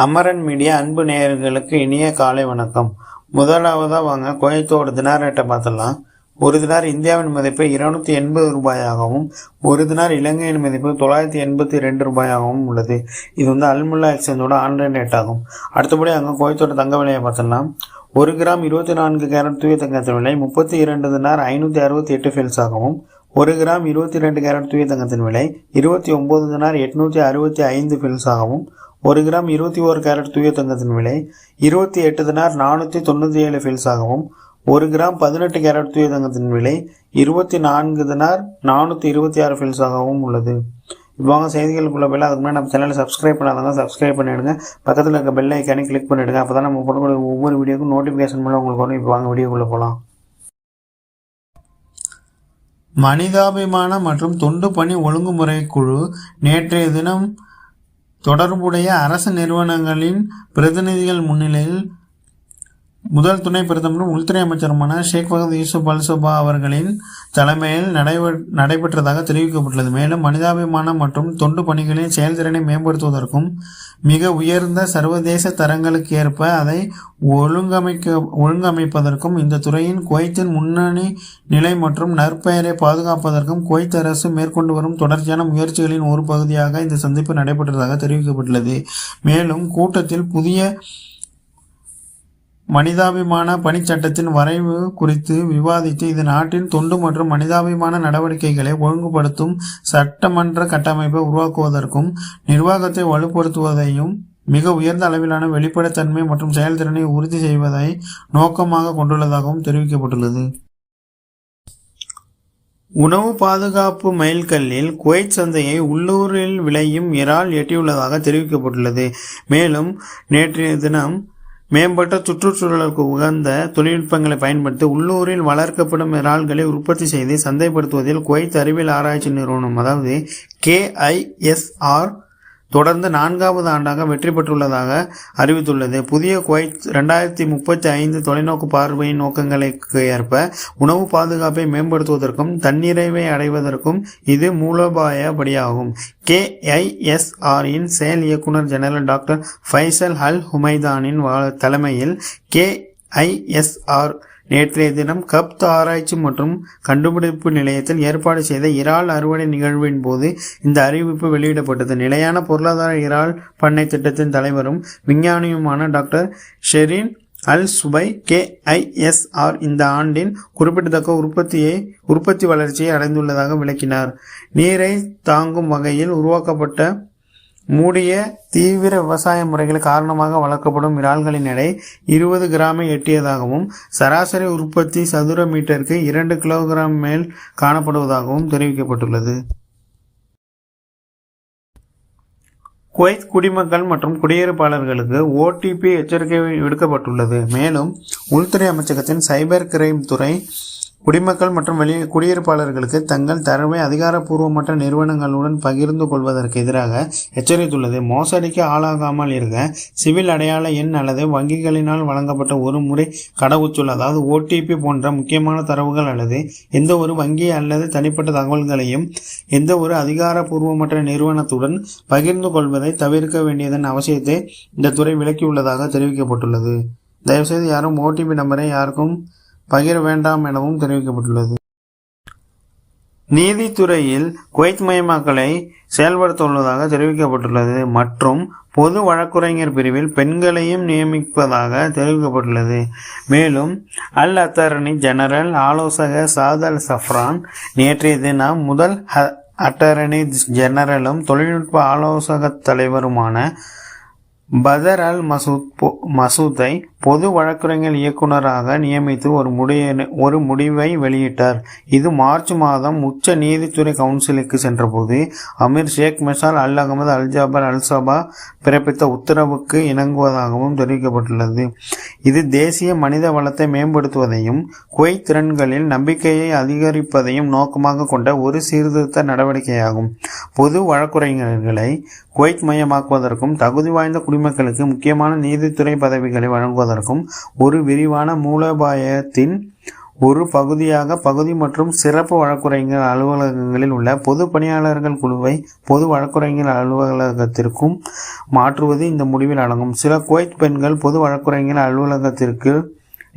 Amaran media அன்பு நேயர்களுக்கு இனிய காலை வணக்கம். முதலாவதாக வாங்க குவைத்தோட தினார் ரேட்டை பார்த்துடலாம். ஒரு தினார் இந்தியாவின் மதிப்பு 280 ரூபாயாகவும் ஒரு தினார் இலங்கையின் மதிப்பு 982 ரூபாயாகவும் உள்ளது. இது அல்முல்லா எக்ஸ்சேஞ்சோட ஆன்லைன் ரேட் ஆகும். அடுத்தபடி அங்கே குவைத்தோட தங்க விலையை பார்த்துடலாம். 1 கிராம் 24 கேரட் தூய தங்கத்தின் விலை 32 தினார் 568 ஃபில்ஸ் ஆகவும் 1 கிராம் 22 கேரட் தூய தங்கத்தின் விலை 29 தினார் 865 ஃபில்ஸ் ஆகவும் 1 கிராம் 21 கேரட் தூய தங்கத்தின் விலை 28 தினார் 497 ஃபில்ஸ் ஆகவும் 1 கிராம் 18 கேரட் தூய தங்கத்தின் விலை 24 தினார் 426 ஃபில்ஸ் ஆகவும் உள்ளது. இவ்வாங்க செய்திகளுக்குள்ள போல அதுக்கு முன்னாடி நம்ம சேனலை சப்ஸ்கிரைப் பண்ணாதவங்க சப்ஸ்கிரைப் பண்ணிவிடுங்க. பக்கத்தில் இருக்க பெல் ஐக்கானே கிளிக் பண்ணிவிடுங்க. அப்போ தான் நம்ம போடக்கூடிய ஒவ்வொரு வீடியோக்கும் நோட்டிஃபிகேஷன் மூலம் உங்களுக்கு வரும். இப்போ வாங்க வீடியோக்குள்ளே போகலாம். மனிதாபிமான மற்றும் தொண்டு பணி ஒழுங்குமுறை குழு நேற்றைய தினம் தொடர்புடைய அரசு நிறுவனங்களின் பிரதிநிதிகள் முன்னிலையில் முதல் துணை பிரதமரும் உள்துறை அமைச்சருமான ஷேக் ஃபகத் யூசுப் அல் சபா அவர்களின் தலைமையில் நடைபெற்றதாக தெரிவிக்கப்பட்டுள்ளது. மேலும் மனிதாபிமானம் மற்றும் தொண்டு பணிகளின் செயல்திறனை மேம்படுத்துவதற்கும் மிக உயர்ந்த சர்வதேச தரங்களுக்கு ஏற்ப அதை ஒழுங்கமைப்பதற்கும் இந்த துறையின் குவைத்தின் முன்னணி நிலை மற்றும் நற்பெயரை பாதுகாப்பதற்கும் குவைத் அரசு மேற்கொண்டு வரும் தொடர்ச்சியான முயற்சிகளின் ஒரு பகுதியாக இந்த சந்திப்பு நடைபெற்றதாக தெரிவிக்கப்பட்டுள்ளது. மேலும் கூட்டத்தில் புதிய மனிதாபிமான பணிச்சட்டத்தின் வரைவு குறித்து விவாதித்து இது நாட்டின் தொண்டு மற்றும் மனிதாபிமான நடவடிக்கைகளை ஒழுங்குபடுத்தும் சட்டமன்ற கட்டமைப்பை உருவாக்குவதற்கும் நிர்வாகத்தை வலுப்படுத்துவதையும் மிக உயர்ந்த அளவிலான வெளிப்படைத்தன்மை மற்றும் செயல்திறனை உறுதி செய்வதை நோக்கமாக கொண்டுள்ளதாகவும் தெரிவிக்கப்பட்டுள்ளது. உணவு பாதுகாப்பு மைல்கல்லில் குவைத் சந்தையை உள்ளூரில் விளையும் இறால் எட்டியுள்ளதாக தெரிவிக்கப்பட்டுள்ளது. மேலும் நேற்றைய தினம் மேம்பட்ட சுற்றுச்சூழலுக்கு உகந்த தொழில்நுட்பங்களை பயன்படுத்தி உள்ளூரில் வளர்க்கப்படும் இறால்களை உற்பத்தி செய்து சந்தைப்படுத்துவதில் குவைத் அறிவியல் ஆராய்ச்சி நிறுவனம் அதாவது KISR தொடர்ந்து 4வது ஆண்டாக வெற்றி பெற்றுள்ளதாக அறிவித்துள்ளது. புதிய குவைத் 2035 தொலைநோக்கு பார்வையின் நோக்கங்களுக்கு ஏற்ப உணவு பாதுகாப்பை மேம்படுத்துவதற்கும் தன்னிறைவை அடைவதற்கும் இது மூலோபாயப்படியாகும். KISRஇன் செயல் இயக்குனர் ஜெனரல் டாக்டர் ஃபைசல் அல் ஹுமைதானின் தலைமையில் KISR நேற்றைய தினம் கப்த் ஆராய்ச்சி மற்றும் கண்டுபிடிப்பு நிலையத்தில் ஏற்பாடு செய்த இறால் அறுவடை நிகழ்வின் போது இந்த அறிவிப்பு வெளியிடப்பட்டது. நிலையான பொருளாதார இறால் பண்ணை திட்டத்தின் தலைவரும் விஞ்ஞானியுமான டாக்டர் ஷெரின் அல் சுபை KISR இந்த ஆண்டின் குறிப்பிடத்தக்க உற்பத்தி வளர்ச்சியை அடைந்துள்ளதாக விளக்கினார். நீரை தாங்கும் வகையில் உருவாக்கப்பட்ட மூடிய தீவிர விவசாய முறைகள் காரணமாக வளர்க்கப்படும் இறால்களின் எடை 20 கிராமை எட்டியதாகவும் சராசரி உற்பத்தி சதுர மீட்டருக்கு 2 கிலோகிராம் மேல் காணப்படுவதாகவும் தெரிவிக்கப்பட்டுள்ளது. குவைத் குடிமக்கள் மற்றும் குடியிருப்பாளர்களுக்கு OTP எச்சரிக்கை விடுக்கப்பட்டுள்ளது. மேலும் உள்துறை அமைச்சகத்தின் சைபர் கிரைம் துறை குடிமக்கள் மற்றும் குடியிருப்பாளர்களுக்கு தங்கள் தரவை அதிகாரப்பூர்வமற்ற நிறுவனங்களுடன் பகிர்ந்து கொள்வதற்கு எதிராக எச்சரித்துள்ளது. மோசடிக்கு ஆளாகாமல் இருக்க சிவில் அடையாள எண் அல்லது வங்கிகளினால் வழங்கப்பட்ட ஒரு முறை கடவுச்சொல் அதாவது OTP போன்ற முக்கியமான தரவுகள் அல்லது எந்த ஒரு வங்கி அல்லது தனிப்பட்ட தகவல்களையும் எந்த ஒரு அதிகாரப்பூர்வமற்ற நிறுவனத்துடன் பகிர்ந்து கொள்வதை தவிர்க்க வேண்டியதன் அவசியத்தை இந்த துறை விளக்கியுள்ளதாக தெரிவிக்கப்பட்டுள்ளது. தயவுசெய்து யாரும் OTP நம்பரை யாருக்கும் பகிர வேண்டாம் எனவும் தெரிவிக்கப்பட்டுள்ளது. நீதித்துறையில் குவைத் மயமாக்கலை செயல்படுத்த உள்ளதாக தெரிவிக்கப்பட்டுள்ளது மற்றும் பொது வழக்குரைஞர் பிரிவில் பெண்களையும் நியமிப்பதாக தெரிவிக்கப்பட்டுள்ளது. மேலும் அல் அத்தாரணி ஜெனரல் ஆலோசகர் சாத் அல் சஃப்ரான் நேற்றைய தினம் முதல் அட்டாரணி ஜெனரலும் தொழில்நுட்ப ஆலோசக தலைவருமான பதர் அல் மசூத்தை பொது வழக்குரைஞர் இயக்குநராக நியமித்து ஒரு முடிவை வெளியிட்டார். இது மார்ச் மாதம் உச்ச நீதித்துறை கவுன்சிலுக்கு சென்றபோது அமீர் ஷேக் மெசால் அல் அகமது அல் ஜாபர் அல் சபா பிறப்பித்த உத்தரவுக்கு இணங்குவதாகவும் தெரிவிக்கப்பட்டுள்ளது. இது தேசிய மனித வளத்தை மேம்படுத்துவதையும் குவைத் திறன்களில் நம்பிக்கையை அதிகரிப்பதையும் நோக்கமாக கொண்ட ஒரு சீர்திருத்த நடவடிக்கையாகும். பொது வழக்குரைஞர்களை குவைத் மயமாக்குவதற்கும் தகுதி வாய்ந்த குடிமக்களுக்கு முக்கியமான நீதித்துறை பதவிகளை வழங்குவதற்கும் ஒரு விரிவான மூலோபாயத்தின் ஒரு பகுதியாக பகுதி மற்றும் சிறப்பு வழக்குரைஞர் அலுவலகங்களில் உள்ள பொது பணியாளர்கள் குழுவை பொது வழக்குரைஞர் அலுவலகத்திற்கும் மாற்றுவது இந்த முடிவில் அடங்கும். சில குவைத் பெண்கள் பொது வழக்குரைஞர் அலுவலகத்திற்கு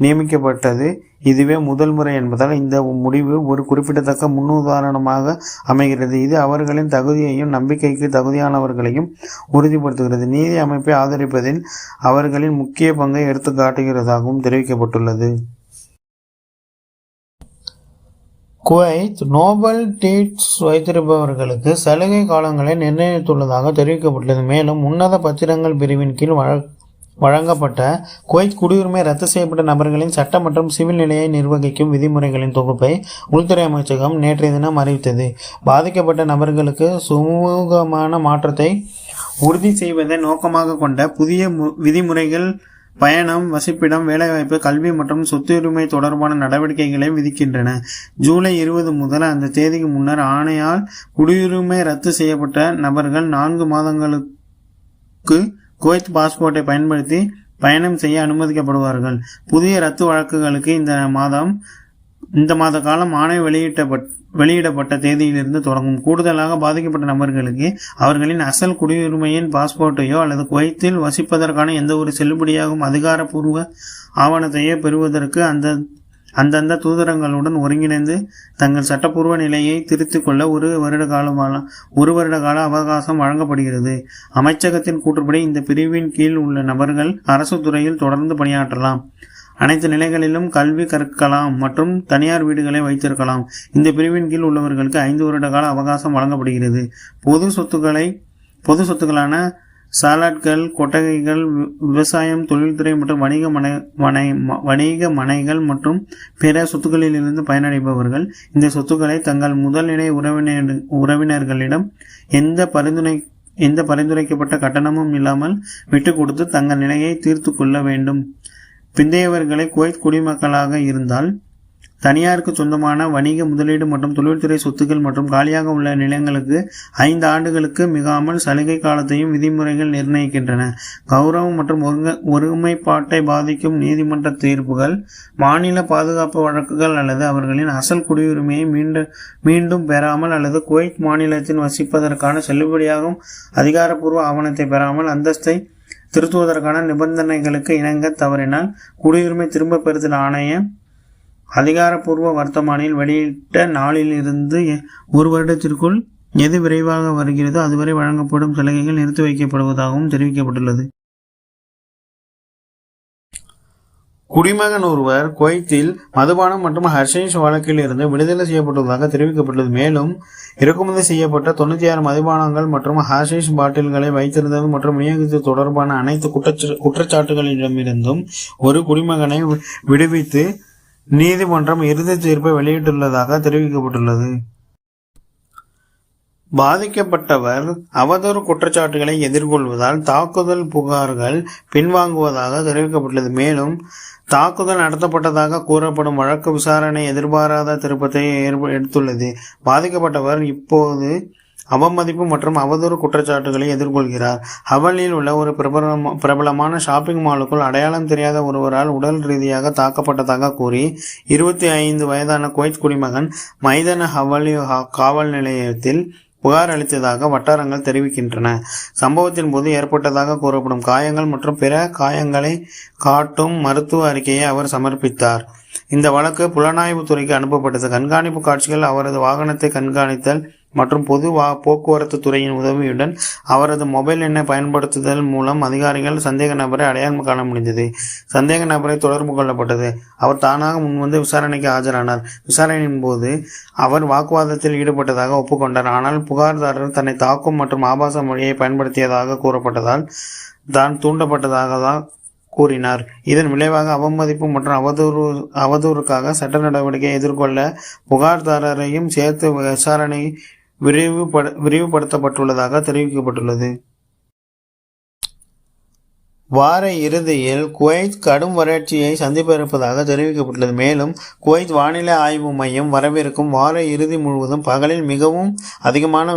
நியமிக்கப்பட்டது இதுவே முதல் முறை என்பதால் இந்த முடிவு ஒரு குறிப்பிடத்தக்க முன்னுதாரணமாக அமைகிறது. இது அவர்களின் தகுதியையும் நம்பிக்கைக்கு தகுதியானவர்களையும் உறுதிப்படுத்துகிறது. நீதி அமைப்பை ஆதரிப்பதில் அவர்களின் முக்கிய பங்கை எடுத்து காட்டுகிறதாகவும் தெரிவிக்கப்பட்டுள்ளது. குவைத் நோபல் டீட்ஸ் வைத்திருப்பவர்களுக்கு சலுகை காலங்களை நிர்ணயித்துள்ளதாக தெரிவிக்கப்பட்டுள்ளது. மேலும் உன்னத பத்திரங்கள் பிரிவின் கீழ் வழங்கப்பட்ட குவைத் குடியுரிமை ரத்து செய்யப்பட்ட நபர்களின் சட்ட மற்றும் சிவில் நிலையை நிர்வகிக்கும் விதிமுறைகளின் தொகுப்பை உள்துறை அமைச்சகம் நேற்றைய தினம் அறிவித்தது. பாதிக்கப்பட்ட நபர்களுக்கு சுமூகமான மாற்றத்தை உறுதி செய்வதை நோக்கமாக கொண்ட புதிய விதிமுறைகள் பயணம், வசிப்பிடம், வேலைவாய்ப்பு, கல்வி மற்றும் சொத்துரிமை தொடர்பான நடவடிக்கைகளை விதிக்கின்றன. ஜூலை 20 முதல் அந்த தேதிக்கு முன்னர் ஆணையால் குடியுரிமை ரத்து செய்யப்பட்ட நபர்கள் 4 மாதங்களுக்கு குவைத் பாஸ்போர்ட்டை பயன்படுத்தி பயணம் செய்ய அனுமதிக்கப்படுவார்கள். புதிய ரத்து வழக்குகளுக்கு இந்த மாத காலம் ஆணை வெளியிடப்பட்ட தேதியிலிருந்து தொடங்கும். கூடுதலாக பாதிக்கப்பட்ட நபர்களுக்கு அவர்களின் அசல் குடியுரிமையின் பாஸ்போர்ட்டையோ அல்லது குவைத்தில் வசிப்பதற்கான எந்த ஒரு செல்லுபடியாகும் அதிகாரப்பூர்வ ஆவணத்தையோ பெறுவதற்கு அந்தந்த தூதரங்களுடன் ஒருங்கிணைந்து தங்கள் சட்டப்பூர்வ நிலையை திருத்திக் கொள்ள ஒரு வருட கால அவகாசம் வழங்கப்படுகிறது. அமைச்சகத்தின் கூற்றுப்படி இந்த பிரிவின் கீழ் உள்ள நபர்கள் அரசு துறையில் தொடர்ந்து பணியாற்றலாம், அனைத்து நிலைகளிலும் கல்வி கற்கலாம் மற்றும் தனியார் வீடுகளை வைத்திருக்கலாம். இந்த பிரிவின் கீழ் உள்ளவர்களுக்கு 5 வருட கால அவகாசம் வழங்கப்படுகிறது. பொது சொத்துக்களான சாலாட்கள், கொட்டகைகள், விவசாயம், தொழில்துறை மற்றும் வணிக மனைகள் மற்றும் பிற சொத்துக்களிலிருந்து பயனடைபவர்கள் இந்த சொத்துக்களை தங்கள் முதல்நிலை உறவினர்களிடம் எந்த பரிந்துரைக்கப்பட்ட கட்டணமும் இல்லாமல் விட்டுக் கொடுத்து தங்கள் நிலையை தீர்த்து கொள்ள வேண்டும். பிந்தையவர்களை குவைத் குடிமக்களாக இருந்தால் தனியாருக்கு சொந்தமான வணிக, முதலீடு மற்றும் தொழில்துறை சொத்துக்கள் மற்றும் காலியாக உள்ள நிலங்களுக்கு 5 ஆண்டுகளுக்கு மிகாமல் சலுகை காலத்தையும் விதிமுறைகள் நிர்ணயிக்கின்றன. கௌரவம் மற்றும் ஒருமைப்பாட்டை பாதிக்கும் நீதிமன்ற தீர்ப்புகள், மாநில பாதுகாப்பு வழக்குகள் அல்லது அவர்களின் அசல் குடியுரிமையை மீண்டும் பெறாமல் அல்லது குவைத் மாநிலத்தில் வசிப்பதற்கான செல்லுபடியாகும் அதிகாரப்பூர்வ ஆவணத்தை பெறாமல் அந்தஸ்தை திருத்துவதற்கான நிபந்தனைகளுக்கு இணங்க தவறினால் குடியுரிமை திரும்ப பெறுதல் ஆணைய அதிகாரப்பூர்வ வர்த்தமானியில் வெளியிட்ட நாளில் இருந்து 1 வருடத்திற்குள் எது விரைவாக வருகிறதோ அதுவரை வழங்கப்படும் சலுகைகள் நிறுத்தி வைக்கப்படுவதாகவும் தெரிவிக்கப்பட்டுள்ளது. குடிமகன் ஒருவர் குவைத்தில் மதுபானம் மற்றும் ஹஷீஷ் வழக்கில் இருந்து விடுதலை செய்யப்பட்டுள்ளதாக தெரிவிக்கப்பட்டுள்ளது. மேலும் இறக்குமதி செய்யப்பட்ட 96 மதுபானங்கள் மற்றும் ஹஷீஷ் பாட்டில்களை வைத்திருந்தது மற்றும் விநியோகித்தது தொடர்பான அனைத்து குற்றச்சாட்டுகளிடமிருந்தும் ஒரு குடிமகனை விடுவித்து நீதிமன்றம் இறுதி தீர்ப்பை வெளியிட்டுள்ளதாக தெரிவிக்கப்பட்டுள்ளது. பாதிக்கப்பட்டவர் அவதூறு குற்றச்சாட்டுகளை எதிர்கொள்வதால் தாக்குதல் புகார்கள் பின்வாங்குவதாக தெரிவிக்கப்பட்டுள்ளது. மேலும் தாக்குதல் நடத்தப்பட்டதாக கூறப்படும் வழக்கு விசாரணை எதிர்பாராத திருப்பத்தை எடுத்துள்ளது. பாதிக்கப்பட்டவர் இப்போது அவமதிப்பு மற்றும் அவதூறு குற்றச்சாட்டுகளை எதிர்கொள்கிறார். ஹவலில் உள்ள ஒரு பிரபலமான ஷாப்பிங் மாலுக்குள் அடையாளம் தெரியாத ஒருவரால் உடல் ரீதியாக தாக்கப்பட்டதாக கூறி 25 வயதான குவைத் குடிமகன் மைதன ஹவலி காவல் நிலையத்தில் புகார் அளித்ததாக வட்டாரங்கள் தெரிவிக்கின்றன. சம்பவத்தின் போது ஏற்பட்டதாக கூறப்படும் காயங்கள் மற்றும் பிற காயங்களை காட்டும் மருத்துவ அறிக்கையை அவர் சமர்ப்பித்தார். இந்த வழக்கு புலனாய்வு துறைக்கு அனுப்பப்பட்டது. கண்காணிப்பு காட்சிகள், அவரது வாகனத்தை கண்காணித்தல் மற்றும் பொது போக்குவரத்து துறையின் உதவியுடன் அவரது மொபைல் எண்ணை பயன்படுத்துதல் மூலம் அதிகாரிகள் சந்தேக நபரை அடையாளம் காண முடிந்தது. சந்தேக நபரை தொடர்பு கொள்ளப்பட்டது. அவர் தானாக முன்வந்து விசாரணைக்கு ஆஜரானார். விசாரணையின் போது அவர் வாக்குவாதத்தில் ஈடுபட்டதாக ஒப்புக்கொண்டார். ஆனால் புகார்தாரர் தன்னை தாக்கும் மற்றும் ஆபாச மொழியை பயன்படுத்தியதாக கூறப்பட்டதால் தான் தூண்டப்பட்டதாக கூறினார். இதன் விளைவாக அவமதிப்பு மற்றும் அவதூறுக்காக சட்ட நடவடிக்கையை எதிர்கொள்ள புகார்தாரரையும் சேர்த்து விசாரணை விரிவுபடுத்தப்பட்டுள்ளதாக தெரிவிக்கப்பட்டுள்ளது. வார இறுதியில் குவைத் கடும் வறட்சியை சந்திக்க இருப்பதாக தெரிவிக்கப்பட்டுள்ளது. மேலும் குவைத் வானிலை ஆய்வு மையம் வரவிருக்கும் வார இறுதி முழுவதும் பகலில் மிகவும் அதிகமான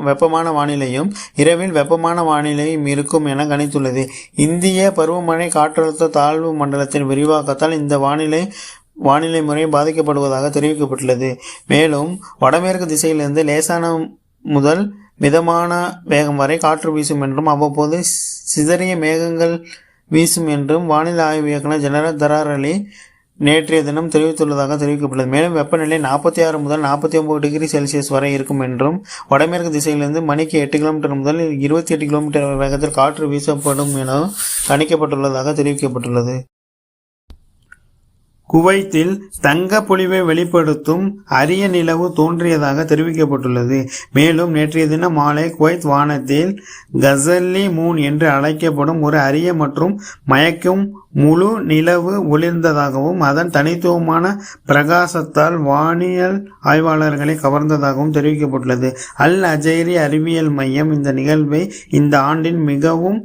வெப்பமான வானிலையும் இரவில் வெப்பமான வானிலையும் இருக்கும் என கணித்துள்ளது. இந்திய பருவமழை காற்றழுத்த தாழ்வு மண்டலத்தின் விரிவாக்கத்தால் இந்த வானிலை வானிலை முறை பாதிக்கப்படுவதாக தெரிவிக்கப்பட்டுள்ளது. மேலும் வடமேற்கு திசையிலிருந்து லேசான முதல் மிதமான வேகம் வரை காற்று வீசும் என்றும் அவ்வப்போது சிதறிய மேகங்கள் வீசும் என்றும் வானிலை ஆய்வு இயக்குனர் ஜெனரல் தரார் அலி நேற்றைய தினம் தெரிவித்துள்ளதாக தெரிவிக்கப்பட்டுள்ளது. மேலும் வெப்பநிலை 46 முதல் 49 டிகிரி செல்சியஸ் வரை இருக்கும் என்றும் வடமேற்கு திசையிலிருந்து மணிக்கு 8 கிலோமீட்டர் முதல் 28 கிலோமீட்டர் வேகத்தில் காற்று வீசப்படும் என கணிக்கப்பட்டுள்ளதாக தெரிவிக்கப்பட்டுள்ளது. குவைத்தில் தங்க பொழிவை வெளிப்படுத்தும் அரிய நிலவு தோன்றியதாக தெரிவிக்கப்பட்டுள்ளது. மேலும் நேற்றைய தினம் மாலை குவைத் வானத்தில் கசல்லி மூன் என்று அழைக்கப்படும் ஒரு அரிய மற்றும் மயக்கும் முழு நிலவு ஒளிர்ந்ததாகவும் அதன் தனித்துவமான பிரகாசத்தால் வானியல் ஆய்வாளர்களை கவர்ந்ததாகவும் தெரிவிக்கப்பட்டுள்ளது. அல் அஜைரி அறிவியல் மையம் இந்த நிகழ்வை இந்த ஆண்டின் மிகவும்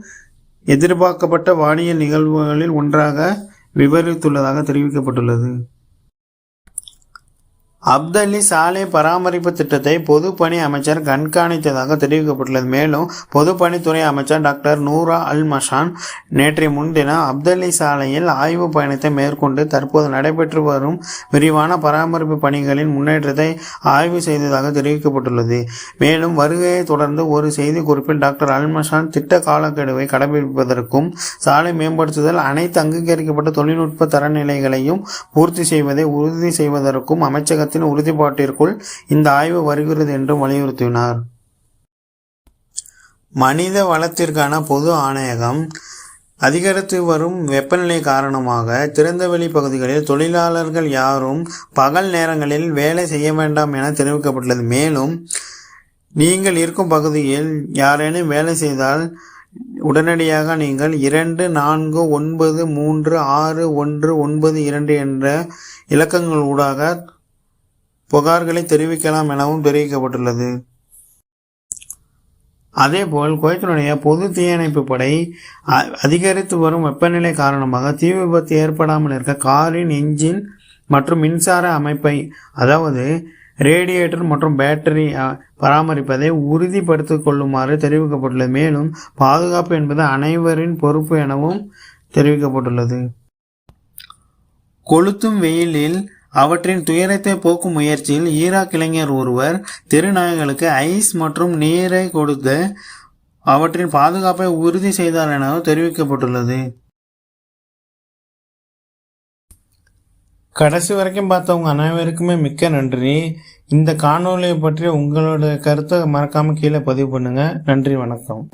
எதிர்பார்க்கப்பட்ட வானியல் நிகழ்வுகளில் ஒன்றாக விவரித்துள்ளதாக தெரிவிக்கப்பட்டுள்ளது. அப்தலி சாலை பராமரிப்பு திட்டத்தை பொதுப்பணி அமைச்சர் கண்காணித்ததாக தெரிவிக்கப்பட்டுள்ளது. மேலும் பொதுப்பணித்துறை அமைச்சர் டாக்டர் நூரா அல் மஷான் நேற்றைய முன்தினம் அப்தலி சாலையில் ஆய்வு பயணத்தை மேற்கொண்டு தற்போது நடைபெற்று வரும் விரிவான பராமரிப்பு பணிகளின் முன்னேற்றத்தை ஆய்வு செய்ததாக தெரிவிக்கப்பட்டுள்ளது. மேலும் வருகையை தொடர்ந்து ஒரு செய்தி குறிப்பில் டாக்டர் அல் மஷான் திட்ட காலக்கெடுவை கடைபிடிப்பதற்கும் சாலை மேம்படுத்துதல் அனைத்து அங்கீகரிக்கப்பட்ட தொழில்நுட்ப தரநிலைகளையும் பூர்த்தி செய்வதை உறுதி செய்வதற்கும் அமைச்சகத்தின் உறுதிப்பாட்டிற்குள் இந்த ஆய்வு வருகிறது என்று வலியுறுத்தினார். மனித வளத்திற்கான பொது ஆணையகம் அதிகரித்து வரும் வெப்பநிலை காரணமாக திறந்தவெளி பகுதிகளில் தொழிலாளர்கள் யாரும் பகல் நேரங்களில் வேலை செய்ய வேண்டாம் என தெரிவிக்கப்பட்டுள்ளது. மேலும் நீங்கள் இருக்கும் பகுதியில் யாரேனும் வேலை செய்தால் உடனடியாக நீங்கள் 24936192 என்ற இலக்கங்கள் ஊடாக புகார்களை தெரிவிக்கலாம் எனவும் தெரிவிக்கப்பட்டுள்ளது. அதேபோல் குவைத்தினுடைய பொது தீயணைப்பு படை அதிகரித்து வரும் வெப்பநிலை காரணமாக தீ விபத்து ஏற்படாமல் இருக்க காரின் என்ஜின் மற்றும் மின்சார அமைப்பை அதாவது ரேடியேட்டர் மற்றும் பேட்டரி பராமரிப்பதை உறுதிப்படுத்திக் கொள்ளுமாறு தெரிவிக்கப்பட்டுள்ளது. மேலும் பாதுகாப்பு என்பது அனைவரின் பொறுப்பு எனவும் தெரிவிக்கப்பட்டுள்ளது. கொளுத்தும் வெயிலில் அவற்றின் துயரத்தை போக்கும் முயற்சியில் ஈராக் இளைஞர் ஒருவர் தெருநாய்களுக்கு ஐஸ் மற்றும் நீரை கொடுத்து அவற்றின் பாதுகாப்பை உறுதி செய்தார் என தெரிவிக்கப்பட்டுள்ளது. கடைசி வரைக்கும் பார்த்தவங்க அனைவருக்குமே மிக்க நன்றி. இந்த காணொலியை பற்றி உங்களோட கருத்தை மறக்காம கீழே பதிவு பண்ணுங்க. நன்றி, வணக்கம்.